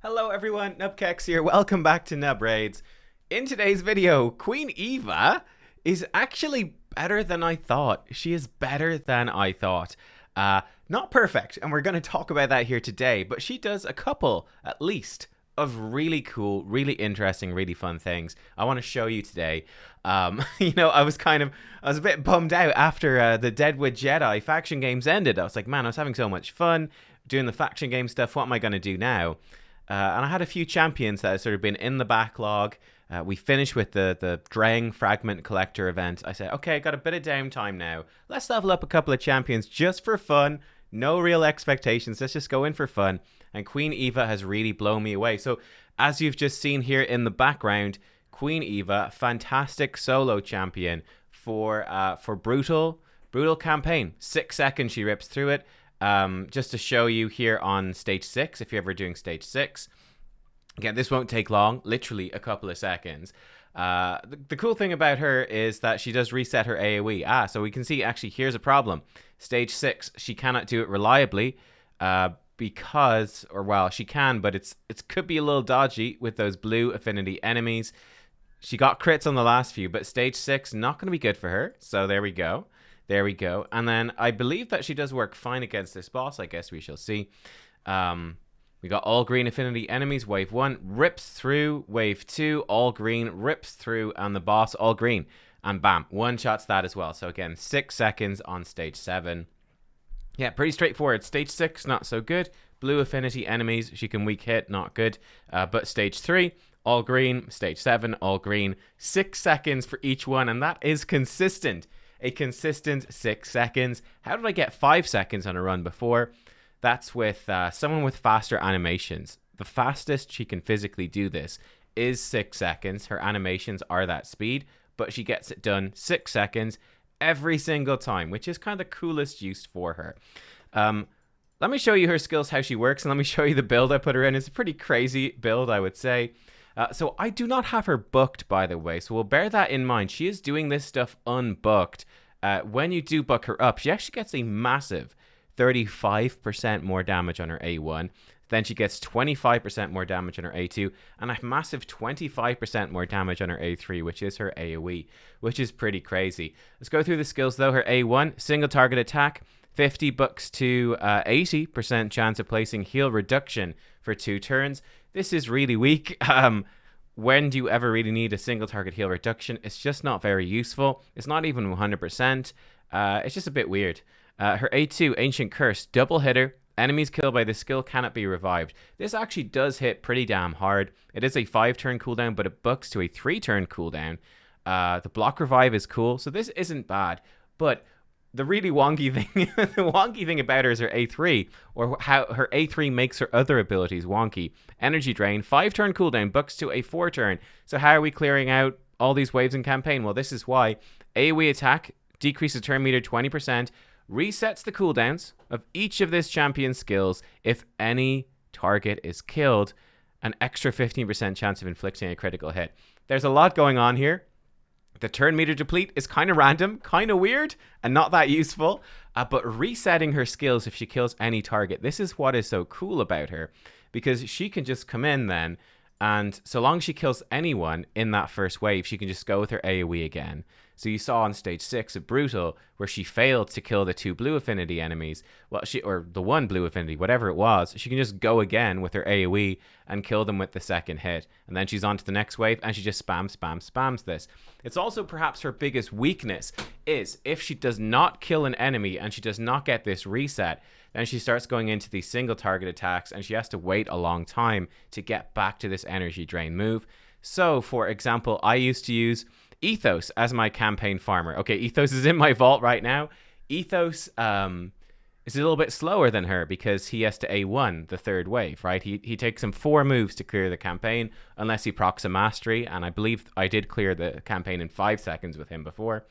Hello everyone, nubkeks here. Welcome back to Nub Raids. In today's video, Queen Eva is actually better than I thought. She is better than I thought. Not perfect, and we're going to talk about that here today, but she does a couple, at least, of really cool, really interesting, really fun things I want to show you today. I was a bit bummed out after the Deadwood Jedi faction games ended. I was like, man, I was having so much fun doing the faction game stuff. What am I going to do now? And I had a few champions that had sort of been in the backlog. We finished with the Drang Fragment Collector event. I said, okay, got a bit of downtime now. Let's level up a couple of champions just for fun. No real expectations. Let's just go in for fun. And Queen Eva has really blown me away. So as you've just seen here in the background, Queen Eva, fantastic solo champion for brutal campaign. 6 seconds she rips through it. Just to show you here on stage 6, if you're ever doing stage 6. Again, this won't take long, literally a couple of seconds. The cool thing about her is that she does reset her AoE. So we can see, actually, here's a problem. Stage 6, she cannot do it reliably because, or well, she can, but it could be a little dodgy with those blue affinity enemies. She got crits on the last few, but stage 6, not going to be good for her. So there we go. There we go. And then I believe that she does work fine against this boss. I guess we shall see. We got all green affinity enemies. Wave 1 rips through. Wave 2, all green, rips through. And the boss, all green. And bam, one-shots that as well. So again, 6 seconds on stage 7. Yeah, pretty straightforward. Stage 6, not so good. Blue affinity enemies, she can weak hit, not good. But stage 3, all green. Stage 7, all green. 6 seconds for each one. And that is consistent. A consistent 6 seconds. How did I get 5 seconds on a run before? That's with someone with faster animations. The fastest she can physically do this is 6 seconds. Her animations are that speed, but she gets it done 6 seconds every single time, which is kind of the coolest use for her. Let me show you her skills, how she works, and let me show you the build I put her in. It's a pretty crazy build, I would say. So I do not have her booked, by the way, so we'll bear that in mind. She is doing this stuff unbooked. When you do book her up, she actually gets a massive 35% more damage on her A1. Then she gets 25% more damage on her A2, and a massive 25% more damage on her A3, which is her AoE, which is pretty crazy. Let's go through the skills, though. Her A1, single target attack, 50 bucks to 80% chance of placing heal reduction for 2 turns. This is really weak. When do you ever really need a single target heal reduction? It's just not very useful. It's not even 100%. It's just a bit weird. Her A2, Ancient Curse, double hitter. Enemies killed by this skill cannot be revived. This actually does hit pretty damn hard. It is a 5-turn cooldown, but it bucks to a 3-turn cooldown. The block revive is cool, so this isn't bad. But the really wonky thing, about her is her A3, or how her A3 makes her other abilities wonky. Energy Drain, 5-turn cooldown, bucks to a 4-turn. So how are we clearing out all these waves in campaign? Well, this is why. AoE attack decreases turn meter 20%, resets the cooldowns of each of this champion's skills if any target is killed, an extra 15% chance of inflicting a critical hit. There's a lot going on here. The turn meter deplete is kind of random, kind of weird, and not that useful. But resetting her skills if she kills any target, this is what is so cool about her. Because she can just come in then, and so long as she kills anyone in that first wave, she can just go with her AoE again. So you saw on stage 6 of Brutal, where she failed to kill the 2 blue affinity enemies, or the 1 blue affinity, whatever it was, she can just go again with her AoE and kill them with the second hit. And then she's on to the next wave, and she just spams this. It's also perhaps her biggest weakness, is if she does not kill an enemy and she does not get this reset, then she starts going into these single target attacks, and she has to wait a long time to get back to this energy drain move. So, for example, I used to use Ethos as my campaign farmer. Okay, Ethos is in my vault right now. Ethos is a little bit slower than her because he has to A1 the 3rd wave, right? He takes him 4 moves to clear the campaign unless he procs a mastery, and I believe I did clear the campaign in 5 seconds with him before.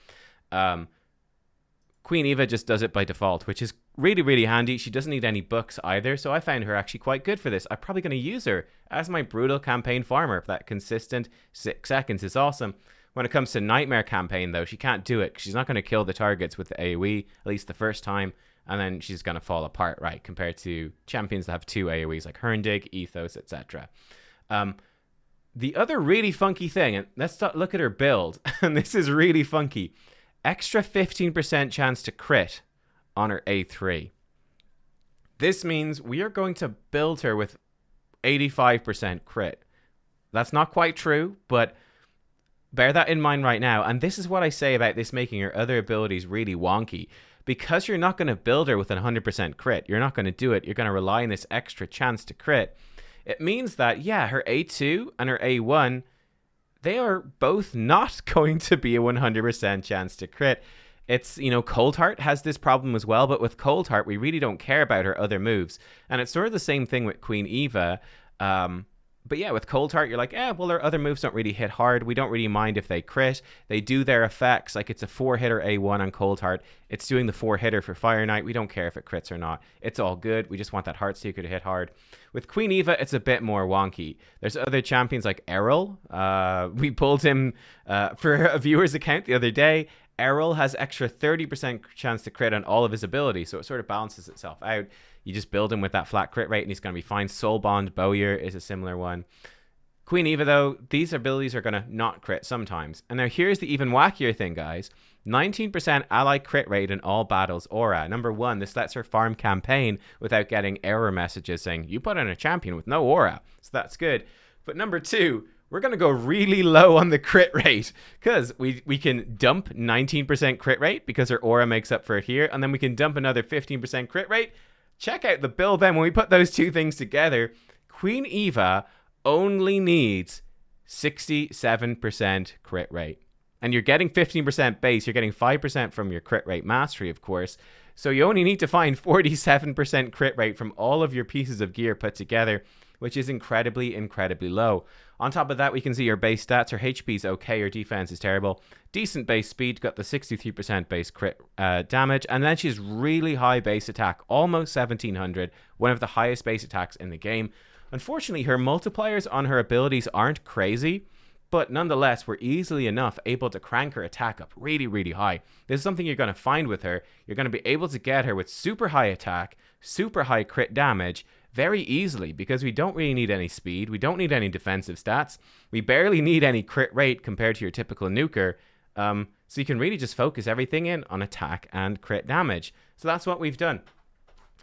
Queen Eva just does it by default, which is really, really handy. She doesn't need any books either, so I found her actually quite good for this. I'm probably going to use her as my brutal campaign farmer. That consistent 6 seconds is awesome. When it comes to Nightmare campaign, though, she can't do it. She's not going to kill the targets with the AoE, at least the first time. and then she's going to fall apart, right? Compared to champions that have 2 AoEs like Herndig, Ethos, etc. The other really funky thing, and let's look at her build, and this is really funky. Extra 15% chance to crit on her A3. This means we are going to build her with 85% crit. That's not quite true, but bear that in mind right now. And this is what I say about this making her other abilities really wonky. Because you're not going to build her with 100% crit, you're not going to do it, you're going to rely on this extra chance to crit. It means that, yeah, her A2 and her A1, they are both not going to be a 100% chance to crit. It's, Cold Heart has this problem as well, but with Cold Heart, we really don't care about her other moves. And it's sort of the same thing with Queen Eva. But yeah, with Cold Heart, you're like, well, her other moves don't really hit hard. We don't really mind if they crit. They do their effects. Like, it's a 4-hitter A1 on Cold Heart. It's doing the 4-hitter for Fire Knight. We don't care if it crits or not. It's all good. We just want that Heartseeker to hit hard. With Queen Eva, it's a bit more wonky. There's other champions like Errol. We pulled him for a viewer's account the other day. Errol has extra 30% chance to crit on all of his abilities, so it sort of balances itself out. You just build him with that flat crit rate and he's going to be fine. Soul Bond Bowyer is a similar one. Queen Eva, though, these abilities are going to not crit sometimes. And now here's the even wackier thing, guys. 19% ally crit rate in all battles aura. Number 1, this lets her farm campaign without getting error messages saying, you put in a champion with no aura. So that's good. But number 2, we're going to go really low on the crit rate because we can dump 19% crit rate because her aura makes up for it here. And then we can dump another 15% crit rate. Check out the build then. When we put those two things together, Queen Eva only needs 67% crit rate. And you're getting 15% base. You're getting 5% from your crit rate mastery, of course. So you only need to find 47% crit rate from all of your pieces of gear put together, which is incredibly, incredibly low. On top of that, we can see her base stats. Her HP is okay. Her defense is terrible. Decent base speed. Got the 63% base crit damage. And then she has really high base attack. Almost 1700. One of the highest base attacks in the game. Unfortunately, her multipliers on her abilities aren't crazy. But nonetheless, we're easily enough able to crank her attack up really, really high. This is something you're going to find with her. You're going to be able to get her with super high attack, super high crit damage, very easily because we don't really need any speed. We don't need any defensive stats. We barely need any crit rate compared to your typical nuker. So you can really just focus everything in on attack and crit damage. So that's what we've done.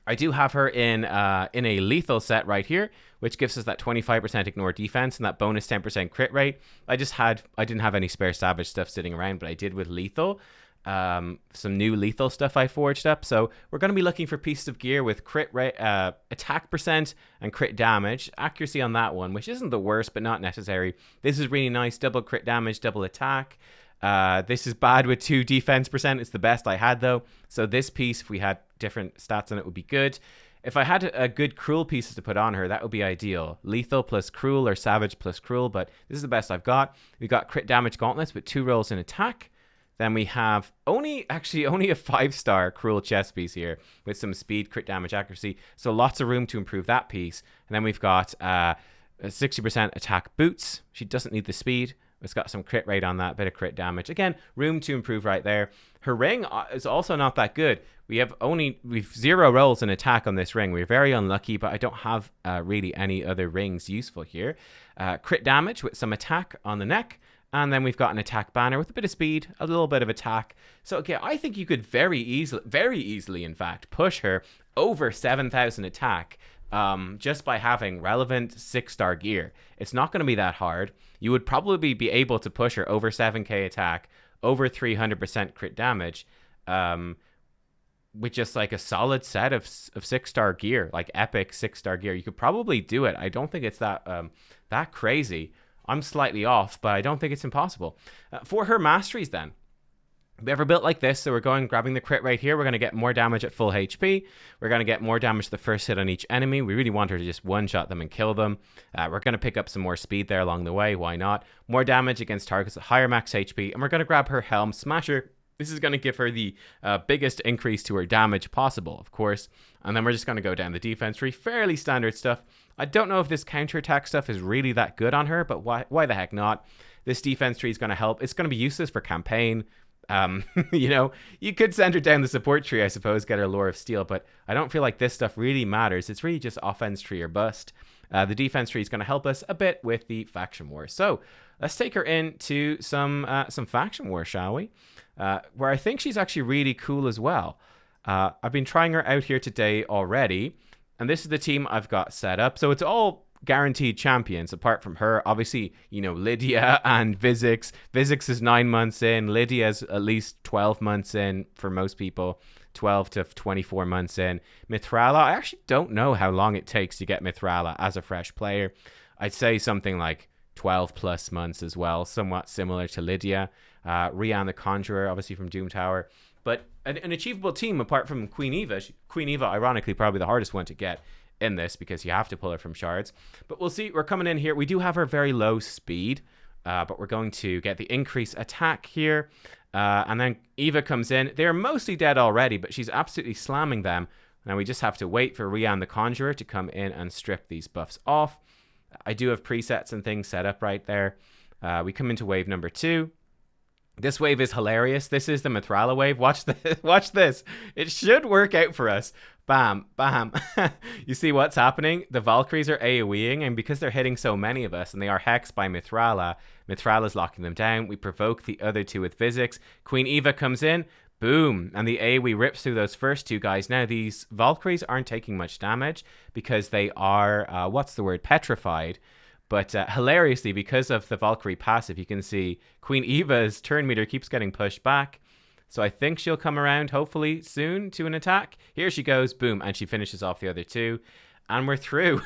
I do have her in a lethal set right here, which gives us that 25% ignore defense and that bonus 10% crit rate. I didn't have any spare savage stuff sitting around, but I did with lethal. Some new lethal stuff I forged up. So we're going to be looking for pieces of gear with crit rate, attack percent and crit damage. Accuracy on that one, which isn't the worst, but not necessary. This is really nice. Double crit damage, double attack. This is bad with 2 defense percent. It's the best I had though. So this piece, if we had different stats on it, would be good. If I had a good cruel pieces to put on her, that would be ideal. Lethal plus cruel or savage plus cruel, but this is the best I've got. We got crit damage gauntlets with 2 rolls in attack. Then we have only a 5-star cruel chest piece here with some speed, crit damage, accuracy. So lots of room to improve that piece. And then we've got 60% attack boots. She doesn't need the speed. It's got some crit rate on that, bit of crit damage. Again, room to improve right there. Her ring is also not that good. We've 0 rolls in attack on this ring. We're very unlucky, but I don't have really any other rings useful here. Crit damage with some attack on the neck. And then we've got an attack banner with a bit of speed, a little bit of attack. So, okay, I think you could very easily, in fact, push her over 7,000 attack just by having relevant 6-star gear. It's not going to be that hard. You would probably be able to push her over 7k attack, over 300% crit damage, with just like a solid set of 6-star gear, like epic 6-star gear. You could probably do it. I don't think it's that crazy. I'm slightly off, but I don't think it's impossible. For her masteries then, we ever built like this, so we're grabbing the crit right here. We're going to get more damage at full HP. We're going to get more damage the first hit on each enemy. We really want her to just one-shot them and kill them. We're going to pick up some more speed there along the way. Why not? More damage against targets at higher max HP. And we're going to grab her Helm Smasher. This is going to give her the biggest increase to her damage possible, of course. And then we're just going to go down the defense tree. Fairly standard stuff. I don't know if this counterattack stuff is really that good on her, but why the heck not? This defense tree is going to help. It's going to be useless for campaign. You know, you could send her down the support tree, I suppose, get her Lore of Steel, but I don't feel like this stuff really matters. It's really just offense tree or bust. The defense tree is going to help us a bit with the faction war. So let's take her into some faction war, shall we? Where I think she's actually really cool as well. I've been trying her out here today already, and this is the team I've got set up. So it's all guaranteed champions apart from her. Obviously, you know, Lydia and Vizix. Vizix is 9 months in. Lydia's at least 12 months in for most people. 12 to 24 months in. Mithrala, I actually don't know how long it takes to get Mithrala as a fresh player. I'd say something like 12 plus months as well, somewhat similar to Lydia. Rian the Conjurer, obviously from Doom Tower. But an achievable team apart from Queen Eva. Queen Eva, ironically, probably the hardest one to get in this because you have to pull her from shards. But we'll see. We're coming in here. We do have her very low speed, but we're going to get the increased attack here. And then Eva comes in. They're mostly dead already, but she's absolutely slamming them. Now we just have to wait for Rian the Conjurer to come in and strip these buffs off. I do have presets and things set up right there. We come into wave number 2. This wave is hilarious. This is the Mithrala wave. Watch this. Watch this. It should work out for us. Bam, bam. You see what's happening? The Valkyries are AoEing, and because they're hitting so many of us, and they are hexed by Mithrala, Mithrala's locking them down. We provoke the other two with Vizix. Queen Eva comes in. Boom. And the AoE rips through those first two guys. Now, these Valkyries aren't taking much damage because they are, petrified. But hilariously, because of the Valkyrie passive, you can see Queen Eva's turn meter keeps getting pushed back. So I think she'll come around, hopefully, soon to an attack. Here she goes. Boom. And she finishes off the other two. And we're through.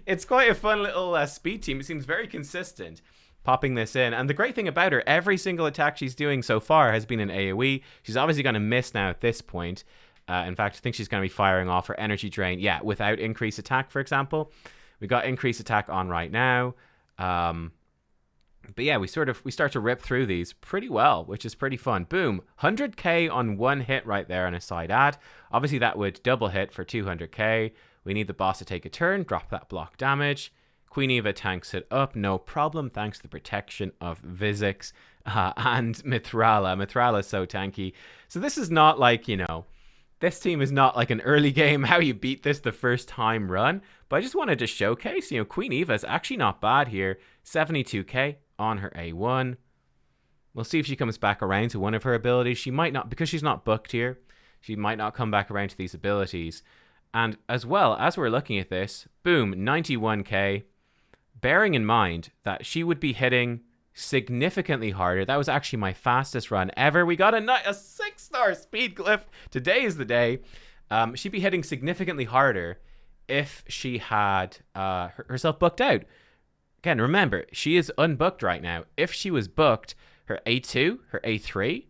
It's quite a fun little speed team. It seems very consistent popping this in. And the great thing about her, every single attack she's doing so far has been an AoE. She's obviously going to miss now at this point. In fact, I think she's going to be firing off her energy drain. Yeah, without increased attack, for example. We got increased attack on right now. But yeah, we start to rip through these pretty well, which is pretty fun. Boom, 100k on one hit right there on a side ad. Obviously, that would double hit for 200k. We need the boss to take a turn, drop that block damage. Queen Eva tanks it up, no problem, thanks to the protection of Vizix and Mithrala. Mithrala is so tanky. So this is not like, you know, this team is not like an early game, how you beat this the first time run. But I just wanted to showcase, you know, Queen Eva is actually not bad here. 72k on her A1. We'll see if she comes back around to one of her abilities. She might not, because she's not booked here. She might not come back around to these abilities. And as well, as we're looking at this, boom, 91k. Bearing in mind that she would be hitting significantly harder. That was actually my fastest run ever. We got a 6-star speed glyph. Today is the day. She'd be hitting significantly harder if she had herself booked out. Again, remember, she is unbooked right now. If she was booked, her A2, her A3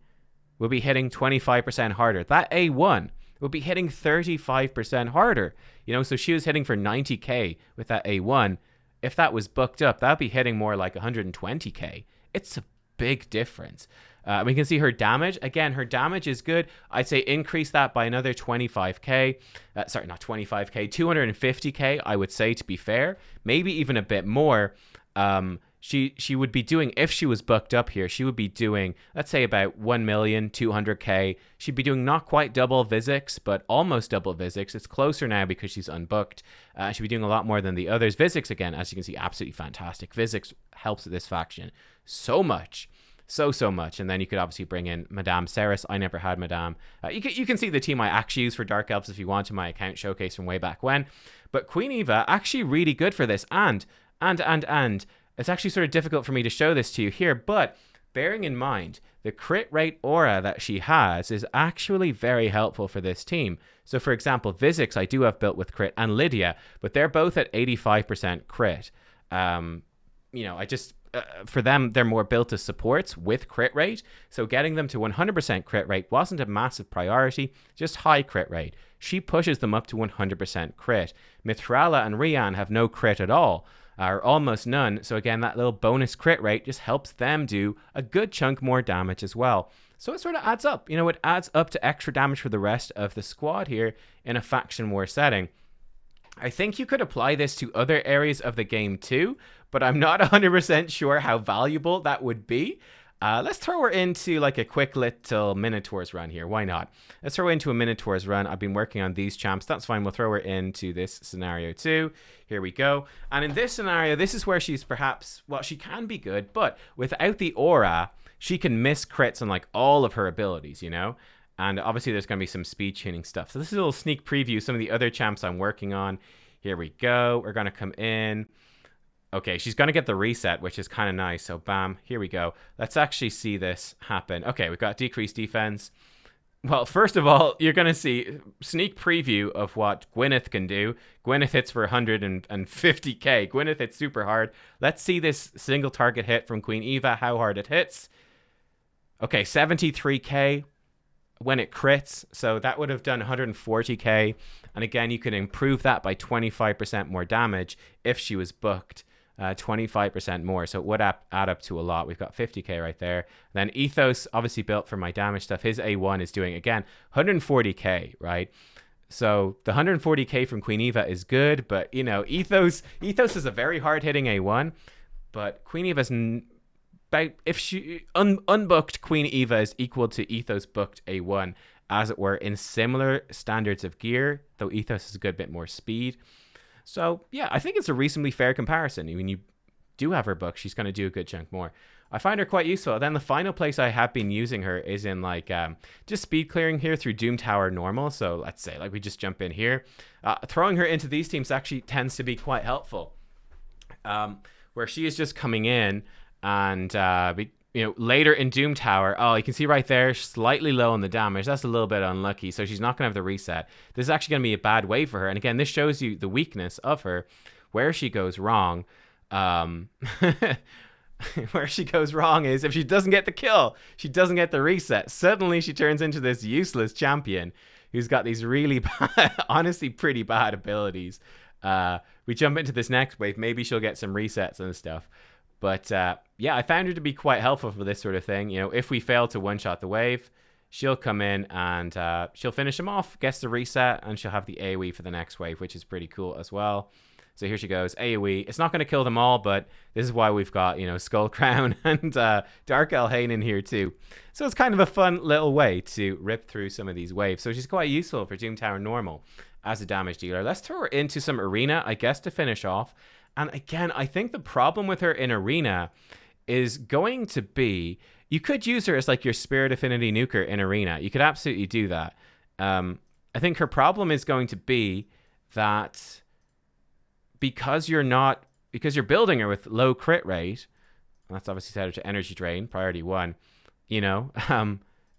will be hitting 25% harder. That A1 will be hitting 35% harder. You know, so she was hitting for 90k with that A1. If that was booked up, that'd be hitting more like 120k. It's a big difference. We can see her damage. Again, her damage is good. I'd say increase that by another 25k. Sorry, not 25k, 250k, I would say, to be fair. Maybe even a bit more. She would be doing, if she was booked up here, she would be doing, let's say, about 1,200,000. She'd be doing not quite double Vizix, but almost double Vizix. It's closer now because she's unbooked. She'd be doing a lot more than the others. Vizix, again, as you can see, absolutely fantastic. Vizix helps with this faction so much. So much. And then you could obviously bring in Madame Ceres. I never had Madame. You can see the team I actually use for Dark Elves if you want to, my account showcase from way back when. But Queen Eva, actually really good for this. And it's actually sort of difficult for me to show this to you here, but bearing in mind the crit rate aura that she has is actually very helpful for this team. So for example, Vizix I do have built with crit, and Lydia, but they're both at 85% crit. You know, for them, they're more built as supports with crit rate. So getting them to 100% crit rate wasn't a massive priority, just high crit rate. She pushes them up to 100% crit. Mithrala and Rian have no crit at all, or almost none. So again, that little bonus crit rate just helps them do a good chunk more damage as well. So it sort of adds up. You know, it adds up to extra damage for the rest of the squad here in a faction war setting. I think you could apply this to other areas of the game too, but I'm not 100% sure how valuable that would be. Let's throw her into like a quick little Minotaur's run here. Why not? Let's throw her into a Minotaur's run. I've been working on these champs. That's fine. We'll throw her into this scenario too. Here we go. And in this scenario, this is where she's perhaps, well, she can be good, but without the aura, she can miss crits on like all of her abilities, you know? And obviously there's going to be some speed tuning stuff. So this is a little sneak preview. Some of the other champs I'm working on. Here we go. We're going to come in. Okay, she's going to get the reset, which is kind of nice. So, bam, here we go. Let's actually see this happen. Okay, we've got decreased defense. Well, first of all, you're going to see sneak preview of what Gwyneth can do. Gwyneth hits for 150k. Gwyneth hits super hard. Let's see this single target hit from Queen Eva, how hard it hits. Okay, 73k when it crits. So that would have done 140k. And again, you can improve that by 25% more damage if she was booked. 25% more, so it would add up to a lot. We've got 50k right there. Then Ethos, obviously built for my damage stuff. His A1 is doing, again, 140k, right? So the 140k from Queen Eva is good, but, you know, Ethos is a very hard-hitting A1, but Queen Eva's... if she... unbooked Queen Eva is equal to Ethos booked A1, as it were, in similar standards of gear, though Ethos is a good bit more speed. So, yeah, I think it's a reasonably fair comparison. When you do have her book, she's going to do a good chunk more. I find her quite useful. Then the final place I have been using her is in, like, just speed clearing here through Doom Tower normal. So, let's say, like, we just jump in here. Throwing her into these teams actually tends to be quite helpful. Where she is just coming in and, you know, later in Doom Tower, oh, you can see right there, slightly low on the damage. That's a little bit unlucky, so she's not going to have the reset. This is actually going to be a bad wave for her. And again, this shows you the weakness of her, where she goes wrong. Where she goes wrong is if she doesn't get the kill, she doesn't get the reset. Suddenly, she turns into this useless champion who's got these really bad, honestly pretty bad abilities. We jump into this next wave. Maybe she'll get some resets and stuff. But yeah, I found her to be quite helpful for this sort of thing. You know, if we fail to one-shot the wave, she'll come in and she'll finish him off, gets the reset, and she'll have the AoE for the next wave, which is pretty cool as well. So here she goes, AoE. It's not going to kill them all, but this is why we've got, you know, Skull Crown and Dark Elhain in here too. So it's kind of a fun little way to rip through some of these waves. So she's quite useful for Doom Tower normal as a damage dealer. Let's throw her into some Arena, I guess, to finish off. And again, I think the problem with her in Arena is going to be, you could use her as like your Spirit Affinity nuker in Arena. You could absolutely do that. I think her problem is going to be that because you're building her with low crit rate, that's obviously set her to Energy Drain, priority 1, you know,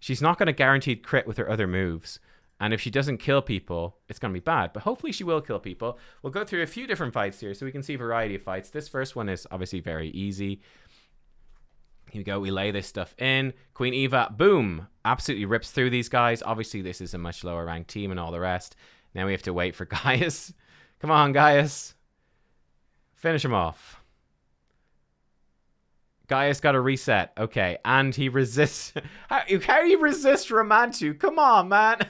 she's not going to guaranteed crit with her other moves. And if she doesn't kill people, it's going to be bad. But hopefully she will kill people. We'll go through a few different fights here so we can see a variety of fights. This first one is obviously very easy. Here we go. We lay this stuff in. Queen Eva, boom, absolutely rips through these guys. Obviously, this is a much lower ranked team and all the rest. Now we have to wait for Gaius. Come on, Gaius. Finish him off. Gaius got a reset. Okay, and he resists. How do you resist Romantu? Come on, man.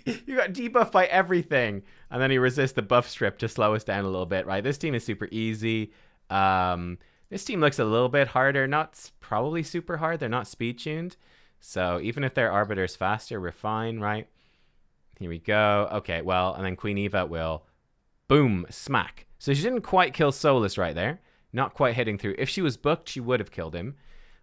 You got debuffed by everything. And then he resists the buff strip to slow us down a little bit, right? This team is super easy. This team looks a little bit harder. Not probably super hard. They're not speed tuned. So even if their Arbiter's faster, we're fine, right? Here we go. Okay, well, and then Queen Eva will boom, smack. So she didn't quite kill Solus right there. Not quite hitting through. If she was booked, she would have killed him.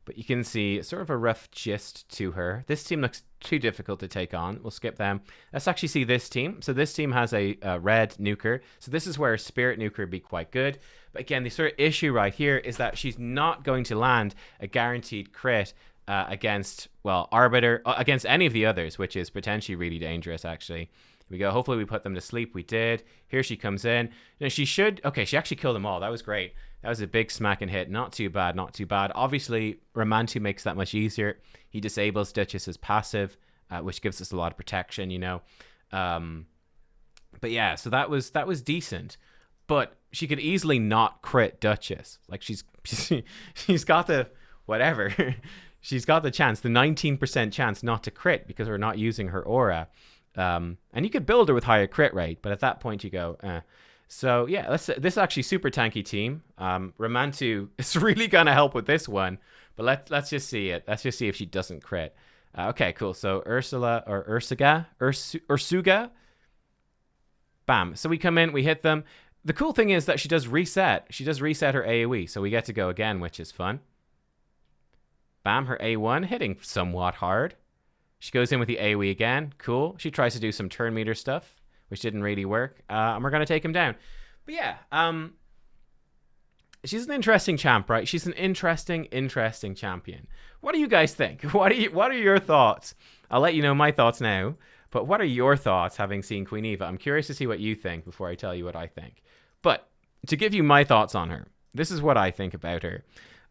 But you can see sort of a rough gist to her. This team looks too difficult to take on. We'll skip them. Let's actually see this team. So this team has a red nuker. So this is where a Spirit nuker would be quite good. But again, the sort of issue right here is that she's not going to land a guaranteed crit against, well, Arbiter, against any of the others, which is potentially really dangerous, actually. We go. Hopefully we put them to sleep. We did. Here she comes in. Now she should... Okay, she actually killed them all. That was great. That was a big smack and hit. Not too bad. Not too bad. Obviously, Romantu makes that much easier. He disables Duchess's passive, which gives us a lot of protection, you know. But yeah, so that was decent. But she could easily not crit Duchess. Like she's got the... Whatever. She's got the chance. The 19% chance not to crit because we're not using her aura. And you could build her with higher crit rate, but at that point you go, So yeah, this is actually super tanky team. Romantu is really gonna help with this one, But let's just see it. Let's just see if she doesn't crit. Okay, cool. So Ursuga. Bam. So we come in, we hit them. The cool thing is that she does reset. She does reset her AoE, so we get to go again, which is fun. Bam, her A1 hitting somewhat hard. She goes in with the AoE again. Cool. She tries to do some turn meter stuff, which didn't really work. And we're going to take him down. But yeah, she's an interesting champ, right? She's an interesting champion. What do you guys think? What are your thoughts? I'll let you know my thoughts now. But what are your thoughts having seen Queen Eva? I'm curious to see what you think before I tell you what I think. But to give you my thoughts on her, this is what I think about her.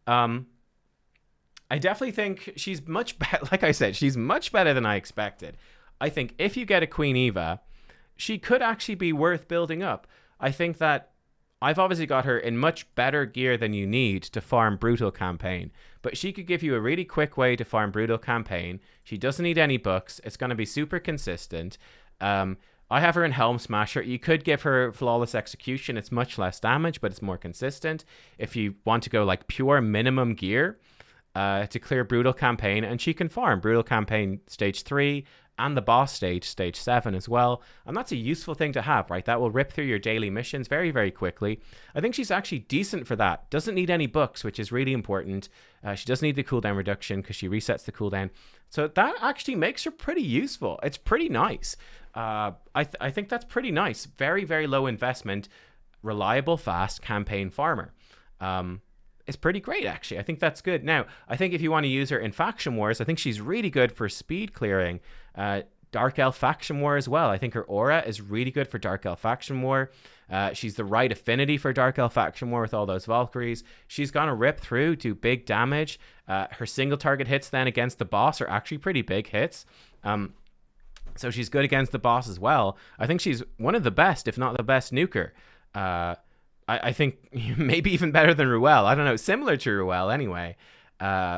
I definitely think she's much better. Like I said, she's much better than I expected. I think if you get a Queen Eva, she could actually be worth building up. I think that I've obviously got her in much better gear than you need to farm Brutal Campaign, but she could give you a really quick way to farm Brutal Campaign. She doesn't need any books. It's going to be super consistent. I have her in Helm Smasher. You could give her Flawless Execution. It's much less damage, but it's more consistent. If you want to go like pure minimum gear to clear Brutal Campaign, and she can farm Brutal Campaign Stage 3 and the boss stage, Stage 7 as well. And that's a useful thing to have, right? That will rip through your daily missions very, very quickly. I think she's actually decent for that. Doesn't need any books, which is really important. She doesn't need the cooldown reduction because she resets the cooldown. So that actually makes her pretty useful. It's pretty nice. I think that's pretty nice. Very, very low investment, reliable, fast campaign farmer. It's pretty great, actually. I think that's good. Now, I think if you want to use her in Faction Wars, I think she's really good for speed clearing. Dark Elf Faction War as well. I think her aura is really good for Dark Elf Faction War. She's the right affinity for Dark Elf Faction War with all those Valkyries. She's going to rip through, do big damage. Her single target hits then against the boss are actually pretty big hits. So she's good against the boss as well. I think she's one of the best, if not the best nuker. I think maybe even better than Ruel. I don't know, similar to Ruel anyway,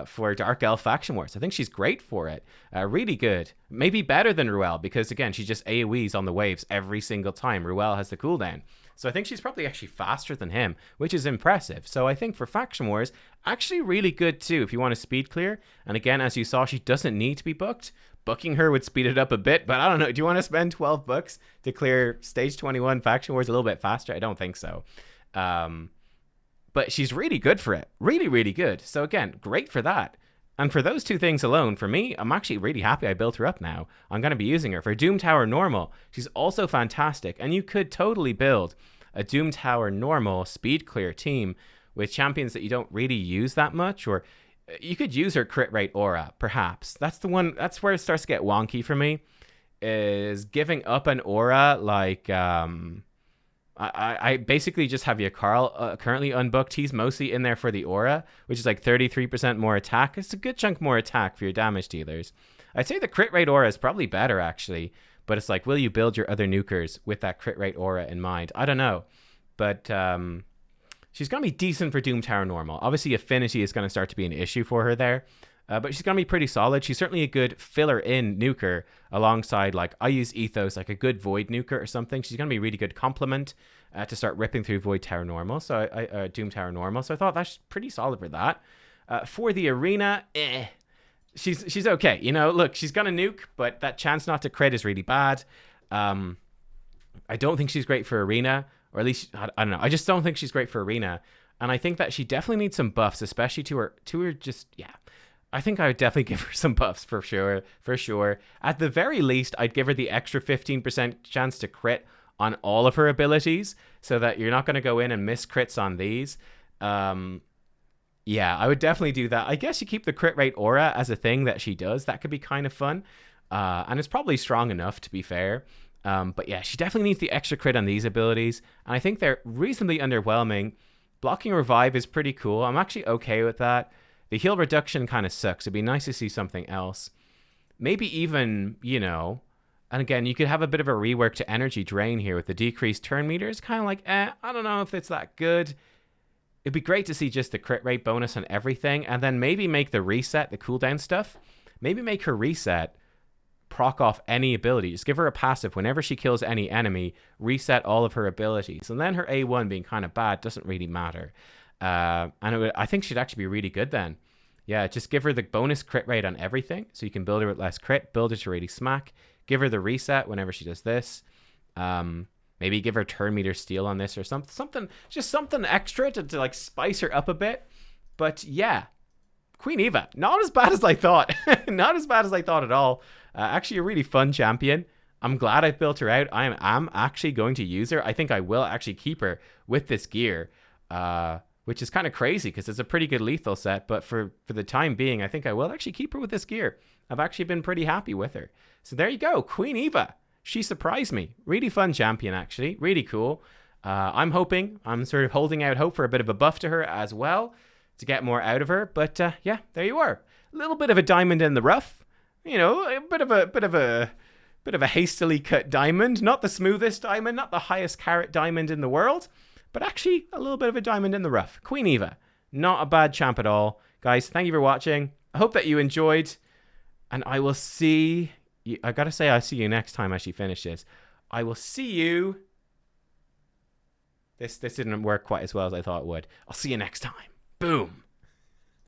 for Dark Elf Faction Wars. I think she's great for it. Really good. Maybe better than Ruel because, again, she just AoEs on the waves every single time. Ruel has the cooldown. So I think she's probably actually faster than him, which is impressive. So I think for Faction Wars, actually really good too if you want to speed clear. And again, as you saw, she doesn't need to be booked. Booking her would speed it up a bit, but I don't know. Do you want to spend 12 bucks to clear Stage 21 Faction Wars a little bit faster? I don't think so. But she's really good for it. Really, really good. So again, great for that. And for those two things alone, for me, I'm actually really happy I built her up now. I'm going to be using her. For Doom Tower Normal, she's also fantastic. And you could totally build a Doom Tower Normal speed clear team with champions that you don't really use that much. Or you could use her crit rate aura, perhaps. That's the one. That's where it starts to get wonky for me, is giving up an aura like... I basically just have Carl currently unbooked. He's mostly in there for the aura, which is like 33% more attack. It's a good chunk more attack for your damage dealers. I'd say the crit rate aura is probably better, actually. But it's like, will you build your other nukers with that crit rate aura in mind? I don't know. But she's going to be decent for Doom Tower Normal. Obviously, Affinity is going to start to be an issue for her there. But she's going to be pretty solid. She's certainly a good filler-in nuker alongside, like, I use Ethos, like a good Void nuker or something. She's going to be a really good complement to start ripping through Void Tower Normal, so Doom Tower Normal. So I thought that's pretty solid for that. For the arena, she's okay. You know, look, she's going to nuke, but that chance not to crit is really bad. I don't think she's great for arena, or at least, I don't know. I just don't think she's great for arena. And I think that she definitely needs some buffs, especially to her just, yeah. I think I would definitely give her some buffs for sure. At the very least, I'd give her the extra 15% chance to crit on all of her abilities so that you're not going to go in and miss crits on these. Yeah, I would definitely do that. I guess you keep the crit rate aura as a thing that she does. That could be kind of fun. And it's probably strong enough, to be fair. But yeah, she definitely needs the extra crit on these abilities. And I think they're reasonably underwhelming. Blocking Revive is pretty cool. I'm actually okay with that. The heal reduction kind of sucks. It'd be nice to see something else. Maybe even, you know, and again, you could have a bit of a rework to energy drain here with the decreased turn meters. Kind of like, I don't know if it's that good. It'd be great to see just the crit rate bonus on everything. And then maybe make the reset, the cooldown stuff. Maybe make her reset proc off any ability. Just give her a passive whenever she kills any enemy. Reset all of her abilities. And then her A1 being kind of bad doesn't really matter. I think she'd actually be really good then. Yeah, just give her the bonus crit rate on everything, so you can build her with less crit, build her to really smack. Give her the reset whenever she does this. Maybe give her turn meter steal on this or something, just something extra to like spice her up a bit. But yeah, Queen Eva, not as bad as I thought. Not as bad as I thought at all. Actually, a really fun champion. I'm glad I've built her out. I am actually going to use her. I think I will actually keep her with this gear, which is kind of crazy because it's a pretty good lethal set. But for the time being, I think I will actually keep her with this gear. I've actually been pretty happy with her. So there you go, Queen Eva. She surprised me. Really fun champion, actually. Really cool. I'm sort of holding out hope for a bit of a buff to her as well to get more out of her. But yeah, there you are. A little bit of a diamond in the rough. You know, a bit of a hastily cut diamond. Not the smoothest diamond, not the highest carat diamond in the world, but actually a little bit of a diamond in the rough. Queen Eva, not a bad champ at all. Guys, thank you for watching. I hope that you enjoyed, and I will see you. I gotta say, I'll see you next time as she finishes. I will see you. This didn't work quite as well as I thought it would. I'll see you next time. Boom.